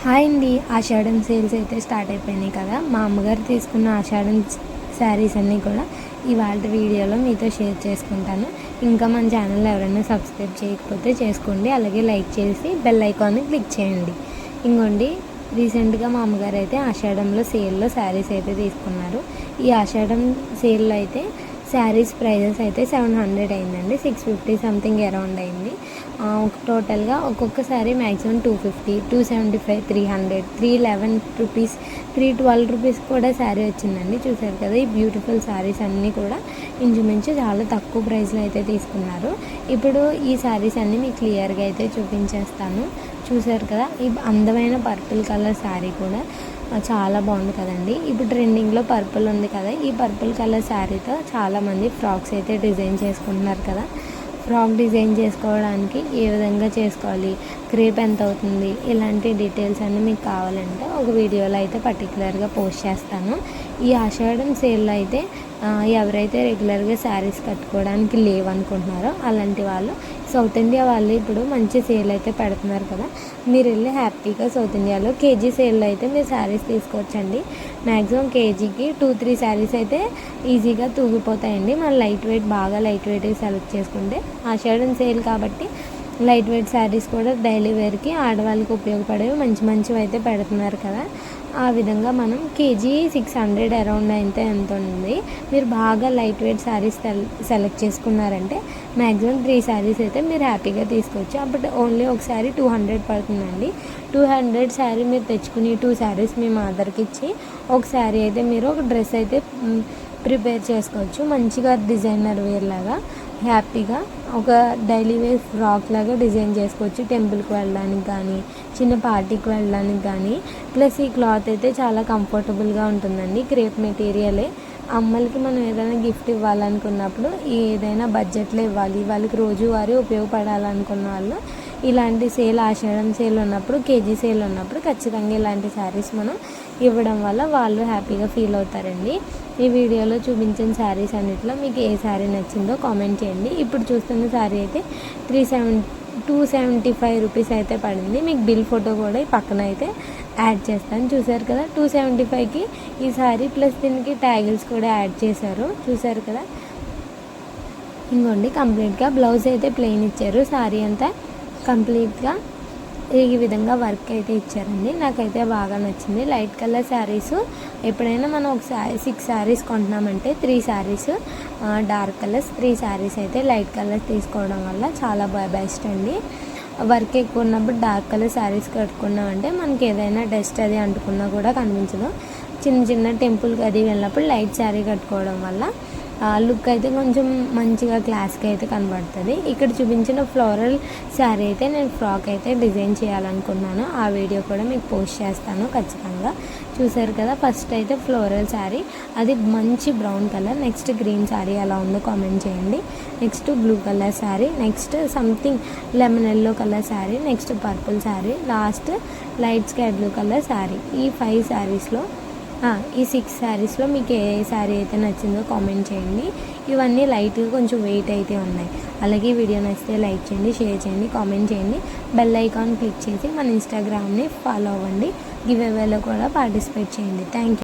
Hi అండి, ఆషాఢం sales అయితే start అయిపోయినాయి కదా. మా అమ్మగారు తీసుకున్న ఆషాఢం శారీస్ అన్నీ కూడా ఇవాళ వీడియోలో మీతో షేర్ చేసుకుంటాను. ఇంకా మన ఛానల్ ఎవరైనా సబ్స్క్రైబ్ చేయకపోతే చేసుకోండి, అలాగే లైక్ చేసి బెల్ ఐకాన్ని క్లిక్ చేయండి. ఇంకోండి, రీసెంట్గా మా అమ్మగారు అయితే ఆషాఢంలో సేల్లో శారీస్ అయితే తీసుకున్నారు. ఈ ఆషాఢం సేల్లో అయితే శారీస్ ప్రైజెస్ అయితే 700 అయిందండి, 650 సంథింగ్ అరౌండ్ అయింది. టోటల్గా ఒక్కొక్క శారీ మ్యాక్సిమం 250, 275, 300, 311 రూపీస్, 312 రూపీస్ కూడా శారీ వచ్చిందండి. చూసారు కదా, ఈ బ్యూటిఫుల్ శారీస్ అన్నీ కూడా ఇంచుమించు చాలా తక్కువ ప్రైస్లో అయితే తీసుకున్నారు. ఇప్పుడు ఈ శారీస్ అన్నీ మీకు క్లియర్గా అయితే చూపించేస్తాను. చూసారు కదా, ఈ అందమైన పర్పుల్ కలర్ శారీ కూడా చాలా బాగుంది కదండి. ఇప్పుడు ట్రెండింగ్లో పర్పుల్ ఉంది కదా, ఈ పర్పుల్ కలర్ శారీతో చాలామంది ఫ్రాక్స్ అయితే డిజైన్ చేసుకుంటున్నారు కదా. ఫ్రాక్ డిజైన్ చేసుకోవడానికి ఏ విధంగా చేసుకోవాలి, క్రేప్ ఎంత అవుతుంది, ఇలాంటి డీటెయిల్స్ అన్నీ మీకు కావాలంటే ఒక వీడియోలో అయితే పర్టికులర్గా పోస్ట్ చేస్తాను. ఈ ఆషాఢం సేల్లో అయితే ఎవరైతే రెగ్యులర్గా శారీస్ కట్టుకోవడానికి లేవనుకుంటున్నారో అలాంటి వాళ్ళు, సౌత్ ఇండియా వాళ్ళు ఇప్పుడు మంచి సేల్ అయితే పెడుతున్నారు కదా. మీరు వెళ్ళి హ్యాపీగా సౌత్ ఇండియాలో కేజీ సేల్లో అయితే మీరు శారీస్ తీసుకోవచ్చండి. మ్యాక్సిమం కేజీకి 2-3 శారీస్ అయితే ఈజీగా తూగిపోతాయండి. మన బాగా లైట్ వెయిట్ సెలెక్ట్ చేసుకుంటే. ఆషాఢం సేల్ కాబట్టి లైట్ వెయిట్ శారీస్ కూడా డైలీ వేర్కి ఆడవాళ్ళకి ఉపయోగపడేవి మంచివి అయితే పెడుతున్నారు కదా. ఆ విధంగా మనం కేజీ 600 అరౌండ్ అయితే ఎంత ఉంది. మీరు బాగా లైట్ వెయిట్ శారీస్ సెలెక్ట్ చేసుకున్నారంటే మ్యాక్సిమం 3 శారీస్ అయితే మీరు హ్యాపీగా తీసుకోవచ్చు. అప్పుడు ఓన్లీ ఒక శారీ 200 పడుతుందండి. 200 శారీ మీరు తెచ్చుకుని 2 శారీస్ మీ మదర్కి ఇచ్చి ఒక శారీ అయితే మీరు ఒక డ్రెస్ అయితే ప్రిపేర్ చేసుకోవచ్చు. మంచిగా డిజైనర్ వేర్ లాగా హ్యాపీగా ఒక డైలీ వేర్ ఫ్రాక్ లాగా డిజైన్ చేసుకోవచ్చు. టెంపుల్కి వెళ్ళడానికి కానీ, చిన్న పార్టీకి వెళ్ళడానికి కానీ. ప్లస్ ఈ క్లాత్ అయితే చాలా కంఫర్టబుల్గా ఉంటుందండి. క్రేప్ మెటీరియలే. అమ్మలకి మనం ఏదైనా గిఫ్ట్ ఇవ్వాలనుకున్నప్పుడు, ఏదైనా బడ్జెట్లో ఇవ్వాలి, వాళ్ళకి రోజువారీ ఉపయోగపడాలనుకున్న వాళ్ళు ఇలాంటి ఆషాఢం సేల్ ఉన్నప్పుడు, కేజీ సేల్ ఉన్నప్పుడు ఖచ్చితంగా ఇలాంటి శారీస్ మనం ఇవ్వడం వల్ల వాళ్ళు హ్యాపీగా ఫీల్ అవుతారండి. ఈ వీడియోలో చూపించిన శారీస్ అన్నిటిలో మీకు ఏ శారీ నచ్చిందో కామెంట్ చేయండి. ఇప్పుడు చూస్తున్న శారీ అయితే 275 రూపీస్ అయితే పడింది. మీకు బిల్ ఫోటో కూడా ఈ పక్కన అయితే యాడ్ చేస్తాను. చూసారు కదా, 275కి ఈ శారీ ప్లస్ దీనికి ట్యాగిల్స్ కూడా యాడ్ చేశారు. చూసారు కదా, ఇంకోండి కంప్లీట్గా బ్లౌజ్ అయితే ప్లెయిన్ ఇచ్చారు. శారీ అంతా కంప్లీట్గా ఈ విధంగా వర్క్ అయితే ఇచ్చారండి. నాకైతే బాగా నచ్చింది. లైట్ కలర్ శారీస్ ఎప్పుడైనా మనం ఒక 6 శారీస్ కొంటున్నామంటే 3 శారీస్ డార్క్ కలర్స్, 3 శారీస్ అయితే లైట్ కలర్స్ తీసుకోవడం వల్ల చాలా బెస్ట్ అండి. వర్క్ ఎక్కువ ఉన్నప్పుడు డార్క్ కలర్ శారీస్ కట్టుకున్నామంటే మనకి ఏదైనా డస్ట్ అది అంటుకున్నా కూడా కనిపించదు. చిన్న టెంపుల్కి అది వెళ్ళినప్పుడు లైట్ శారీ కట్టుకోవడం వల్ల లుక్ అయితే కొంచెం మంచిగా క్లాస్గా అయితే కనబడుతుంది. ఇక్కడ చూపించిన ఫ్లోరల్ శారీ అయితే నేను ఫ్రాక్ అయితే డిజైన్ చేయాలనుకున్నాను. ఆ వీడియో కూడా మీకు పోస్ట్ చేస్తాను ఖచ్చితంగా. చూసారు కదా, ఫస్ట్ అయితే ఫ్లోరల్ శారీ, అది మంచి brown colour. Next green sari ఎలా ఉందో కామెంట్ చేయండి. Next blue colour sari, next something lemon yellow colour sari, next purple sari, last light sky blue colour sari. ఈ 5 శారీస్లో ఈ 6 శారీస్లో మీకు ఏ శారీ అయితే నచ్చిందో కామెంట్ చేయండి. ఇవన్నీ లైట్గా కొంచెం వెయిట్ అయితే ఉన్నాయి. అలాగే వీడియో నచ్చితే లైక్ చేయండి, షేర్ చేయండి, కామెంట్ చేయండి. బెల్ ఐకాన్ క్లిక్ చేసి మన ఇన్స్టాగ్రామ్ని ఫాలో అవ్వండి. గివ్ అవేలో కూడా పార్టిసిపేట్ చేయండి. Thank you.